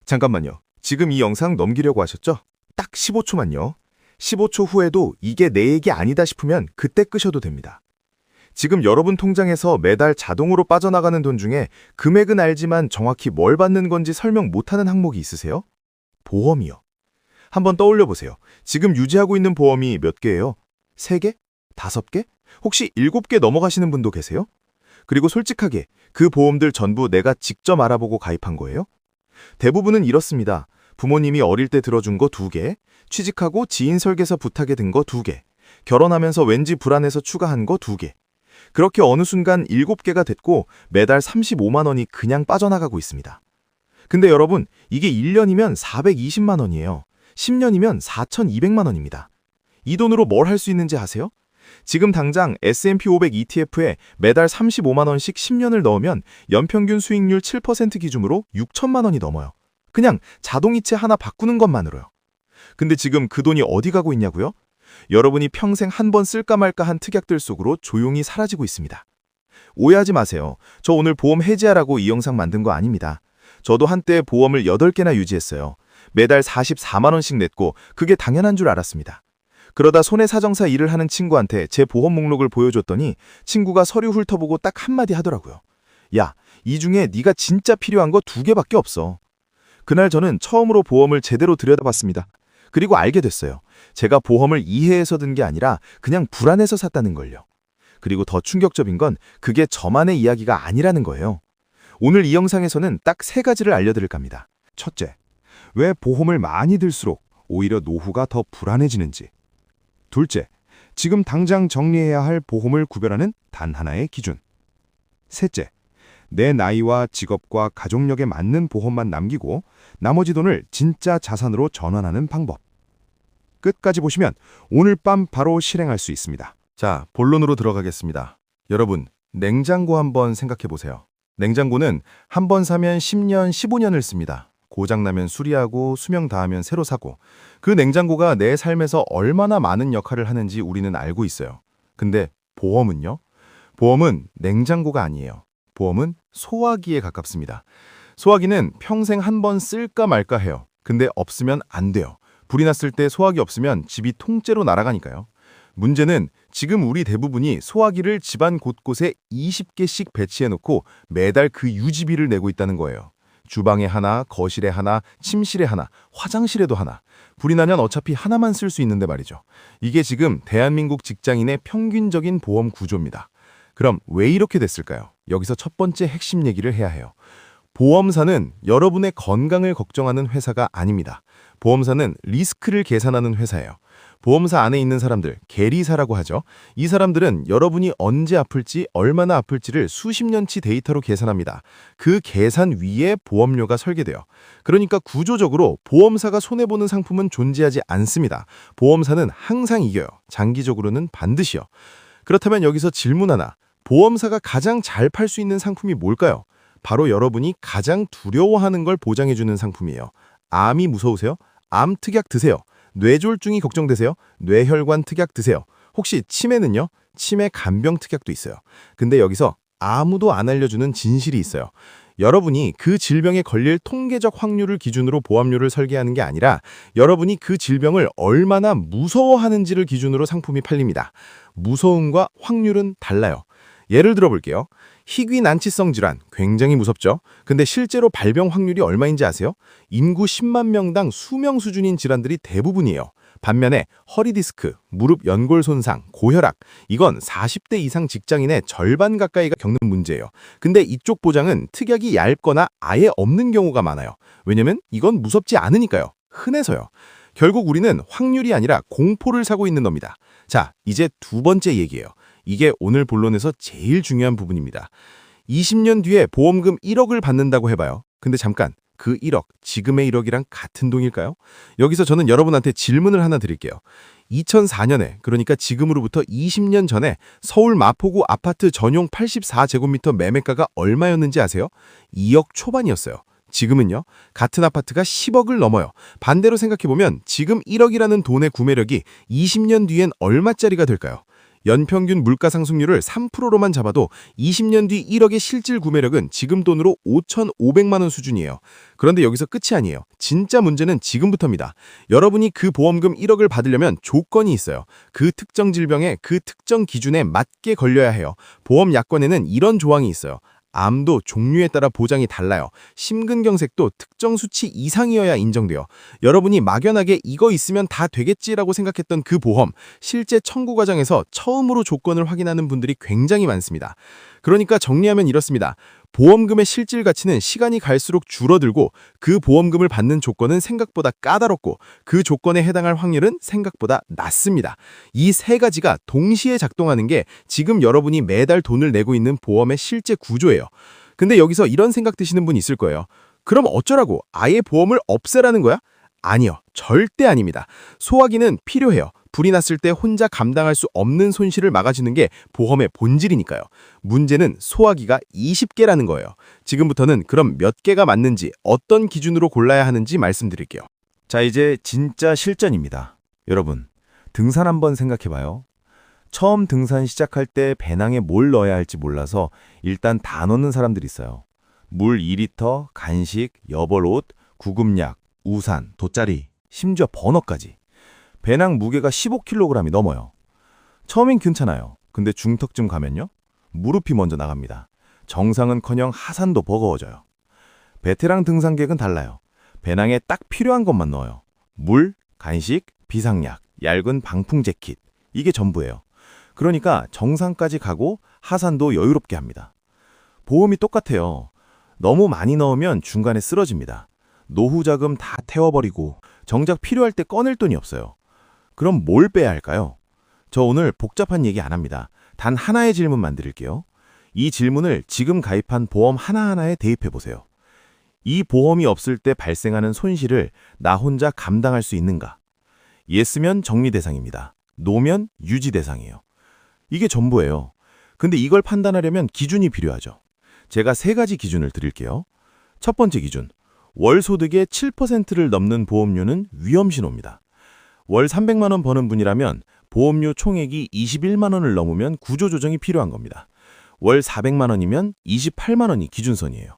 잠깐만요. 지금 이 영상 넘기려고 하셨죠? 딱 15초만요. 15초 후에도 이게 내 얘기 아니다 싶으면 그때 끄셔도 됩니다. 지금 여러분 통장에서 매달 자동으로 빠져나가는 돈 중에 금액은 알지만 정확히 뭘 받는 건지 설명 못하는 항목이 있으세요? 보험이요. 한번 떠올려 보세요. 지금 유지하고 있는 보험이 몇 개예요? 3개? 5개? 혹시 7개 넘어가시는 분도 계세요? 그리고 솔직하게 그 보험들 전부 내가 직접 알아보고 가입한 거예요? 대부분은 이렇습니다. 부모님이 어릴 때 들어준 거 2개, 취직하고 지인 설계사 부탁에 든 거 2개, 결혼하면서 왠지 불안해서 추가한 거 2개. 그렇게 어느 순간 7개가 됐고 매달 35만 원이 그냥 빠져나가고 있습니다. 근데 여러분, 이게 1년이면 420만 원이에요. 10년이면 4,200만 원입니다. 이 돈으로 뭘 할 수 있는지 아세요? 지금 당장 S&P 500 ETF에 매달 35만 원씩 10년을 넣으면 연평균 수익률 7% 기준으로 6천만 원이 넘어요. 그냥 자동이체 하나 바꾸는 것만으로요. 근데 지금 그 돈이 어디 가고 있냐고요? 여러분이 평생 한 번 쓸까 말까 한 특약들 속으로 조용히 사라지고 있습니다. 오해하지 마세요. 저 오늘 보험 해지하라고 이 영상 만든 거 아닙니다. 저도 한때 보험을 8개나 유지했어요. 매달 44만 원씩 냈고 그게 당연한 줄 알았습니다. 그러다 손해사정사 일을 하는 친구한테 제 보험 목록을 보여줬더니 친구가 서류 훑어보고 딱 한마디 하더라고요. 야, 이 중에 네가 진짜 필요한 거 2개밖에 없어. 그날 저는 처음으로 보험을 제대로 들여다봤습니다. 그리고 알게 됐어요. 제가 보험을 이해해서 든 게 아니라 그냥 불안해서 샀다는 걸요. 그리고 더 충격적인 건 그게 저만의 이야기가 아니라는 거예요. 오늘 이 영상에서는 딱 3가지를 알려드릴까 합니다. 첫째, 왜 보험을 많이 들수록 오히려 노후가 더 불안해지는지. 둘째, 지금 당장 정리해야 할 보험을 구별하는 단 하나의 기준. 셋째, 내 나이와 직업과 가족력에 맞는 보험만 남기고 나머지 돈을 진짜 자산으로 전환하는 방법. 끝까지 보시면 오늘 밤 바로 실행할 수 있습니다. 자, 본론으로 들어가겠습니다. 여러분, 냉장고 한번 생각해 보세요. 냉장고는 한 번 사면 10년, 15년을 씁니다. 고장나면 수리하고 수명 다하면 새로 사고 그 냉장고가 내 삶에서 얼마나 많은 역할을 하는지 우리는 알고 있어요. 근데 보험은요? 보험은 냉장고가 아니에요. 보험은 소화기에 가깝습니다. 소화기는 평생 한 번 쓸까 말까 해요. 근데 없으면 안 돼요. 불이 났을 때 소화기 없으면 집이 통째로 날아가니까요. 문제는 지금 우리 대부분이 소화기를 집안 곳곳에 20개씩 배치해놓고 매달 그 유지비를 내고 있다는 거예요. 주방에 하나, 거실에 하나, 침실에 하나, 화장실에도 하나. 불이 나면 어차피 하나만 쓸 수 있는데 말이죠. 이게 지금 대한민국 직장인의 평균적인 보험 구조입니다. 그럼 왜 이렇게 됐을까요? 여기서 첫 번째 핵심 얘기를 해야 해요. 보험사는 여러분의 건강을 걱정하는 회사가 아닙니다. 보험사는 리스크를 계산하는 회사예요. 보험사 안에 있는 사람들, 계리사라고 하죠. 이 사람들은 여러분이 언제 아플지, 얼마나 아플지를 수십 년치 데이터로 계산합니다. 그 계산 위에 보험료가 설계돼요. 그러니까 구조적으로 보험사가 손해보는 상품은 존재하지 않습니다. 보험사는 항상 이겨요. 장기적으로는 반드시요. 그렇다면 여기서 질문 하나. 보험사가 가장 잘 팔 수 있는 상품이 뭘까요? 바로 여러분이 가장 두려워하는 걸 보장해주는 상품이에요. 암이 무서우세요? 암 특약 드세요. 뇌졸중이 걱정되세요? 뇌혈관 특약 드세요. 혹시 치매는요? 치매 간병 특약도 있어요. 근데 여기서 아무도 안 알려주는 진실이 있어요. 여러분이 그 질병에 걸릴 통계적 확률을 기준으로 보험료를 설계하는 게 아니라 여러분이 그 질병을 얼마나 무서워하는지를 기준으로 상품이 팔립니다. 무서움과 확률은 달라요. 예를 들어 볼게요. 희귀난치성 질환, 굉장히 무섭죠? 근데 실제로 발병 확률이 얼마인지 아세요? 인구 10만 명당 수명 수준인 질환들이 대부분이에요. 반면에 허리디스크, 무릎 연골 손상, 고혈압, 이건 40대 이상 직장인의 절반 가까이가 겪는 문제예요. 근데 이쪽 보장은 특약이 얇거나 아예 없는 경우가 많아요. 왜냐면 이건 무섭지 않으니까요. 흔해서요. 결국 우리는 확률이 아니라 공포를 사고 있는 겁니다. 자, 이제 두 번째 얘기예요. 이게 오늘 본론에서 제일 중요한 부분입니다. 20년 뒤에 보험금 1억을 받는다고 해봐요. 근데 잠깐, 그 1억, 지금의 1억이랑 같은 돈일까요? 여기서 저는 여러분한테 질문을 하나 드릴게요. 2004년에, 그러니까 지금으로부터 20년 전에 서울 마포구 아파트 전용 84제곱미터 매매가가 얼마였는지 아세요? 2억 초반이었어요. 지금은요, 같은 아파트가 10억을 넘어요. 반대로 생각해보면 지금 1억이라는 돈의 구매력이 20년 뒤엔 얼마짜리가 될까요? 연평균 물가 상승률을 3%로만 잡아도 20년 뒤 1억의 실질 구매력은 지금 돈으로 5,500만 원 수준이에요. 그런데 여기서 끝이 아니에요. 진짜 문제는 지금부터입니다. 여러분이 그 보험금 1억을 받으려면 조건이 있어요. 그 특정 질병에 그 특정 기준에 맞게 걸려야 해요. 보험 약관에는 이런 조항이 있어요. 암도 종류에 따라 보장이 달라요. 심근경색도 특정 수치 이상이어야 인정돼요. 여러분이 막연하게 이거 있으면 다 되겠지라고 생각했던 그 보험, 실제 청구 과정에서 처음으로 조건을 확인하는 분들이 굉장히 많습니다. 그러니까 정리하면 이렇습니다. 보험금의 실질 가치는 시간이 갈수록 줄어들고 그 보험금을 받는 조건은 생각보다 까다롭고 그 조건에 해당할 확률은 생각보다 낮습니다. 이 세 가지가 동시에 작동하는 게 지금 여러분이 매달 돈을 내고 있는 보험의 실제 구조예요. 근데 여기서 이런 생각 드시는 분 있을 거예요. 그럼 어쩌라고? 아예 보험을 없애라는 거야? 아니요. 절대 아닙니다. 소화기는 필요해요. 불이 났을 때 혼자 감당할 수 없는 손실을 막아주는 게 보험의 본질이니까요. 문제는 소화기가 20개라는 거예요. 지금부터는 그럼 몇 개가 맞는지 어떤 기준으로 골라야 하는지 말씀드릴게요. 자, 이제 진짜 실전입니다. 여러분, 등산 한번 생각해봐요. 처음 등산 시작할 때 배낭에 뭘 넣어야 할지 몰라서 일단 다 넣는 사람들이 있어요. 물 2리터, 간식, 여벌옷, 구급약, 우산, 돗자리, 심지어 버너까지. 배낭 무게가 15kg이 넘어요. 처음엔 괜찮아요. 근데 중턱쯤 가면요. 무릎이 먼저 나갑니다. 정상은커녕 하산도 버거워져요. 베테랑 등산객은 달라요. 배낭에 딱 필요한 것만 넣어요. 물, 간식, 비상약, 얇은 방풍 재킷. 이게 전부예요. 그러니까 정상까지 가고 하산도 여유롭게 합니다. 보험이 똑같아요. 너무 많이 넣으면 중간에 쓰러집니다. 노후 자금 다 태워버리고 정작 필요할 때 꺼낼 돈이 없어요. 그럼 뭘 빼야 할까요? 저 오늘 복잡한 얘기 안 합니다. 단 하나의 질문만 드릴게요. 이 질문을 지금 가입한 보험 하나하나에 대입해보세요. 이 보험이 없을 때 발생하는 손실을 나 혼자 감당할 수 있는가? 예스면 정리 대상입니다. 노면 유지 대상이에요. 이게 전부예요. 근데 이걸 판단하려면 기준이 필요하죠. 제가 세 가지 기준을 드릴게요. 첫 번째 기준, 월 소득의 7%를 넘는 보험료는 위험신호입니다. 월 300만 원 버는 분이라면 보험료 총액이 21만 원을 넘으면 구조조정이 필요한 겁니다. 월 400만 원이면 28만 원이 기준선이에요.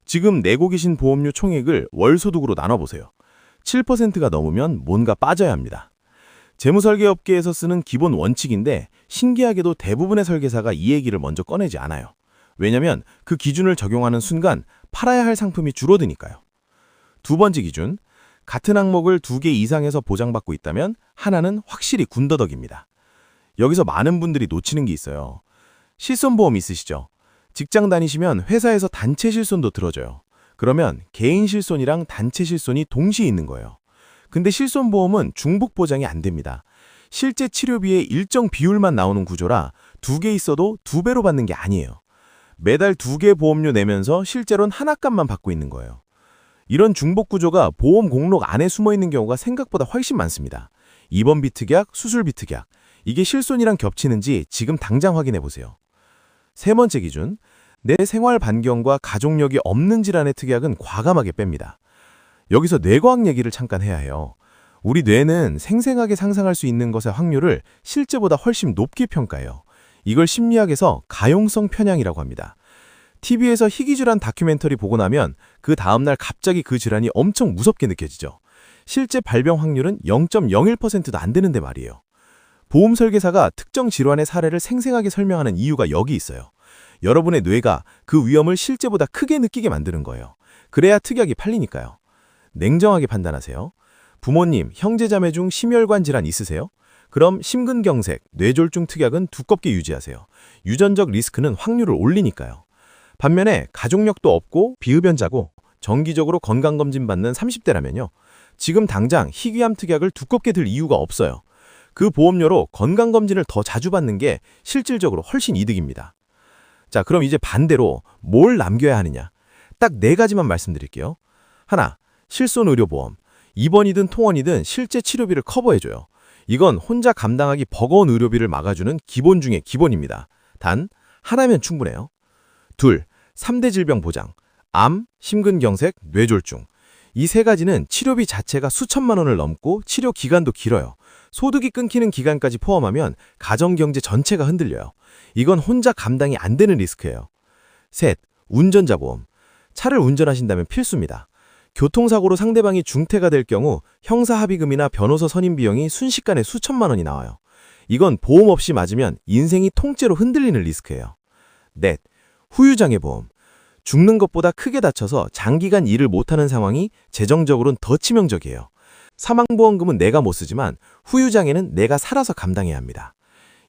지금 내고 계신 보험료 총액을 월 소득으로 나눠보세요. 7%가 넘으면 뭔가 빠져야 합니다. 재무설계업계에서 쓰는 기본 원칙인데 신기하게도 대부분의 설계사가 이 얘기를 먼저 꺼내지 않아요. 왜냐면 그 기준을 적용하는 순간 팔아야 할 상품이 줄어드니까요. 두 번째 기준, 같은 항목을 2개 이상에서 보장받고 있다면 하나는 확실히 군더더기입니다. 여기서 많은 분들이 놓치는 게 있어요. 실손보험 있으시죠? 직장 다니시면 회사에서 단체 실손도 들어줘요. 그러면 개인 실손이랑 단체 실손이 동시에 있는 거예요. 근데 실손보험은 중복 보장이 안 됩니다. 실제 치료비의 일정 비율만 나오는 구조라 2개 있어도 2배로 받는 게 아니에요. 매달 2개 보험료 내면서 실제로는 하나 값만 받고 있는 거예요. 이런 중복 구조가 보험 목록 안에 숨어 있는 경우가 생각보다 훨씬 많습니다. 입원비 특약, 수술비 특약. 이게 실손이랑 겹치는지 지금 당장 확인해 보세요. 세 번째 기준, 내 생활 반경과 가족력이 없는 질환의 특약은 과감하게 뺍니다. 여기서 뇌과학 얘기를 잠깐 해야 해요. 우리 뇌는 생생하게 상상할 수 있는 것의 확률을 실제보다 훨씬 높게 평가해요. 이걸 심리학에서 가용성 편향이라고 합니다. TV에서 희귀질환 다큐멘터리 보고 나면 그 다음날 갑자기 그 질환이 엄청 무섭게 느껴지죠. 실제 발병 확률은 0.01%도 안 되는데 말이에요. 보험 설계사가 특정 질환의 사례를 생생하게 설명하는 이유가 여기 있어요. 여러분의 뇌가 그 위험을 실제보다 크게 느끼게 만드는 거예요. 그래야 특약이 팔리니까요. 냉정하게 판단하세요. 부모님, 형제자매 중 심혈관 질환 있으세요? 그럼 심근경색, 뇌졸중 특약은 두껍게 유지하세요. 유전적 리스크는 확률을 올리니까요. 반면에 가족력도 없고 비흡연자고 정기적으로 건강검진 받는 30대라면요. 지금 당장 희귀암 특약을 두껍게 들 이유가 없어요. 그 보험료로 건강검진을 더 자주 받는 게 실질적으로 훨씬 이득입니다. 자, 그럼 이제 반대로 뭘 남겨야 하느냐? 딱 4가지만 말씀드릴게요. 하나, 실손의료보험. 입원이든 통원이든 실제 치료비를 커버해줘요. 이건 혼자 감당하기 버거운 의료비를 막아주는 기본 중에 기본입니다. 단, 하나면 충분해요. 둘, 3대 질병 보장. 암, 심근경색, 뇌졸중. 이 세 가지는 치료비 자체가 수천만 원을 넘고 치료 기간도 길어요. 소득이 끊기는 기간까지 포함하면 가정경제 전체가 흔들려요. 이건 혼자 감당이 안 되는 리스크예요. 셋, 운전자 보험. 차를 운전하신다면 필수입니다. 교통사고로 상대방이 중태가 될 경우 형사합의금이나 변호사 선임 비용이 순식간에 수천만 원이 나와요. 이건 보험 없이 맞으면 인생이 통째로 흔들리는 리스크예요. 넷, 후유장애 보험. 죽는 것보다 크게 다쳐서 장기간 일을 못하는 상황이 재정적으로는 더 치명적이에요. 사망보험금은 내가 못 쓰지만 후유장애는 내가 살아서 감당해야 합니다.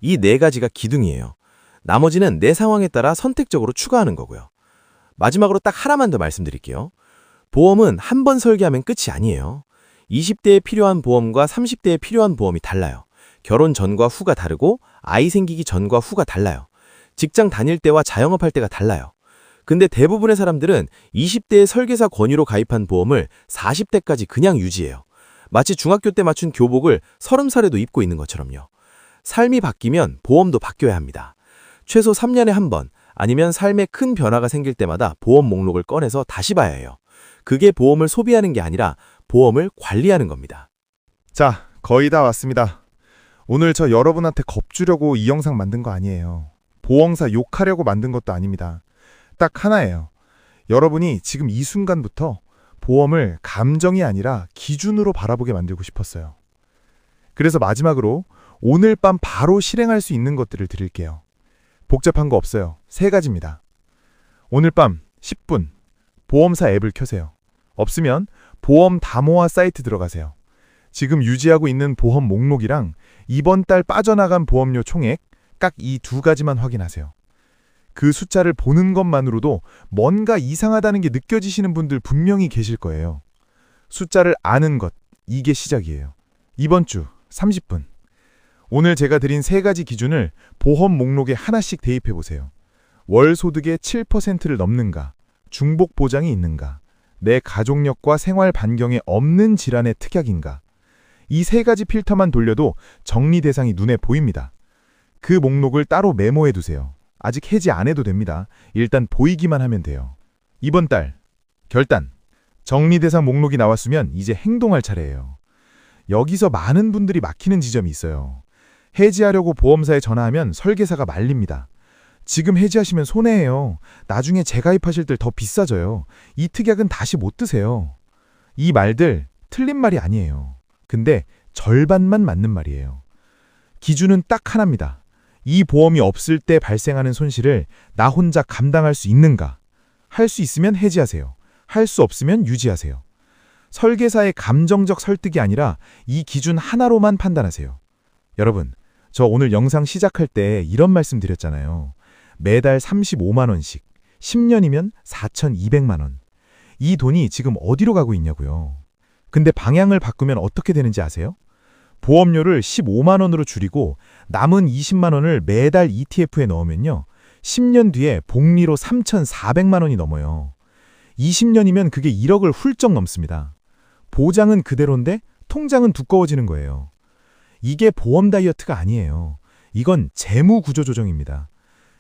이 네 가지가 기둥이에요. 나머지는 내 상황에 따라 선택적으로 추가하는 거고요. 마지막으로 딱 하나만 더 말씀드릴게요. 보험은 한 번 설계하면 끝이 아니에요. 20대에 필요한 보험과 30대에 필요한 보험이 달라요. 결혼 전과 후가 다르고 아이 생기기 전과 후가 달라요. 직장 다닐 때와 자영업할 때가 달라요. 근데 대부분의 사람들은 20대에 설계사 권유로 가입한 보험을 40대까지 그냥 유지해요. 마치 중학교 때 맞춘 교복을 30살에도 입고 있는 것처럼요. 삶이 바뀌면 보험도 바뀌어야 합니다. 최소 3년에 한 번, 아니면 삶에 큰 변화가 생길 때마다 보험 목록을 꺼내서 다시 봐야 해요. 그게 보험을 소비하는 게 아니라 보험을 관리하는 겁니다. 자, 거의 다 왔습니다. 오늘 저 여러분한테 겁주려고 이 영상 만든 거 아니에요. 보험사 욕하려고 만든 것도 아닙니다. 딱 하나예요. 여러분이 지금 이 순간부터 보험을 감정이 아니라 기준으로 바라보게 만들고 싶었어요. 그래서 마지막으로 오늘 밤 바로 실행할 수 있는 것들을 드릴게요. 복잡한 거 없어요. 세 가지입니다. 오늘 밤 10분 보험사 앱을 켜세요. 없으면 보험 담호화 사이트 들어가세요. 지금 유지하고 있는 보험 목록이랑 이번 달 빠져나간 보험료 총액 딱 이 두 가지만 확인하세요. 그 숫자를 보는 것만으로도 뭔가 이상하다는 게 느껴지시는 분들 분명히 계실 거예요. 숫자를 아는 것, 이게 시작이에요. 이번 주 30분. 오늘 제가 드린 세 가지 기준을 보험 목록에 하나씩 대입해 보세요. 월 소득의 7%를 넘는가, 중복 보장이 있는가, 내 가족력과 생활 반경에 없는 질환의 특약인가. 이 세 가지 필터만 돌려도 정리 대상이 눈에 보입니다. 그 목록을 따로 메모해 두세요. 아직 해지 안 해도 됩니다. 일단 보이기만 하면 돼요. 이번 달 결단. 정리 대상 목록이 나왔으면 이제 행동할 차례예요. 여기서 많은 분들이 막히는 지점이 있어요. 해지하려고 보험사에 전화하면 설계사가 말립니다. 지금 해지하시면 손해예요. 나중에 재가입하실 때 더 비싸져요. 이 특약은 다시 못 드세요. 이 말들 틀린 말이 아니에요. 근데 절반만 맞는 말이에요. 기준은 딱 하나입니다. 이 보험이 없을 때 발생하는 손실을 나 혼자 감당할 수 있는가? 할 수 있으면 해지하세요. 할 수 없으면 유지하세요. 설계사의 감정적 설득이 아니라 이 기준 하나로만 판단하세요. 여러분, 저 오늘 영상 시작할 때 이런 말씀 드렸잖아요. 매달 35만 원씩, 10년이면 4,200만 원. 이 돈이 지금 어디로 가고 있냐고요. 근데 방향을 바꾸면 어떻게 되는지 아세요? 보험료를 15만 원으로 줄이고 남은 20만 원을 매달 ETF에 넣으면요. 10년 뒤에 복리로 3,400만 원이 넘어요. 20년이면 그게 1억을 훌쩍 넘습니다. 보장은 그대로인데 통장은 두꺼워지는 거예요. 이게 보험 다이어트가 아니에요. 이건 재무 구조 조정입니다.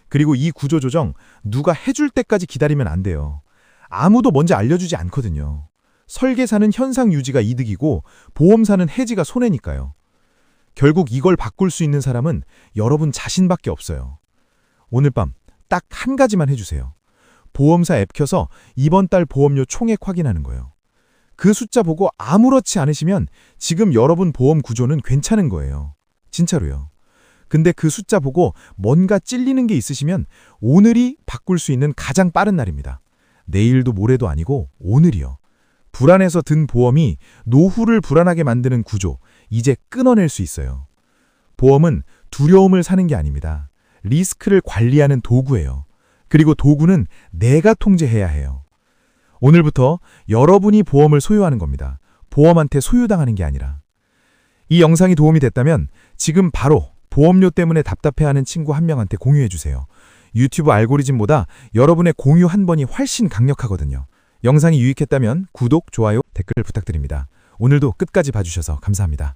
그리고 이 구조 조정 누가 해줄 때까지 기다리면 안 돼요. 아무도 먼저 알려주지 않거든요. 설계사는 현상 유지가 이득이고 보험사는 해지가 손해니까요. 결국 이걸 바꿀 수 있는 사람은 여러분 자신밖에 없어요. 오늘 밤 딱 한 가지만 해주세요. 보험사 앱 켜서 이번 달 보험료 총액 확인하는 거예요. 그 숫자 보고 아무렇지 않으시면 지금 여러분 보험 구조는 괜찮은 거예요. 진짜로요. 근데 그 숫자 보고 뭔가 찔리는 게 있으시면 오늘이 바꿀 수 있는 가장 빠른 날입니다. 내일도 모레도 아니고 오늘이요. 불안해서 든 보험이 노후를 불안하게 만드는 구조, 이제 끊어낼 수 있어요. 보험은 두려움을 사는 게 아닙니다. 리스크를 관리하는 도구예요. 그리고 도구는 내가 통제해야 해요. 오늘부터 여러분이 보험을 소유하는 겁니다. 보험한테 소유당하는 게 아니라. 이 영상이 도움이 됐다면 지금 바로 보험료 때문에 답답해하는 친구 한 명한테 공유해주세요. 유튜브 알고리즘보다 여러분의 공유 한 번이 훨씬 강력하거든요. 영상이 유익했다면 구독, 좋아요, 댓글 부탁드립니다. 오늘도 끝까지 봐주셔서 감사합니다.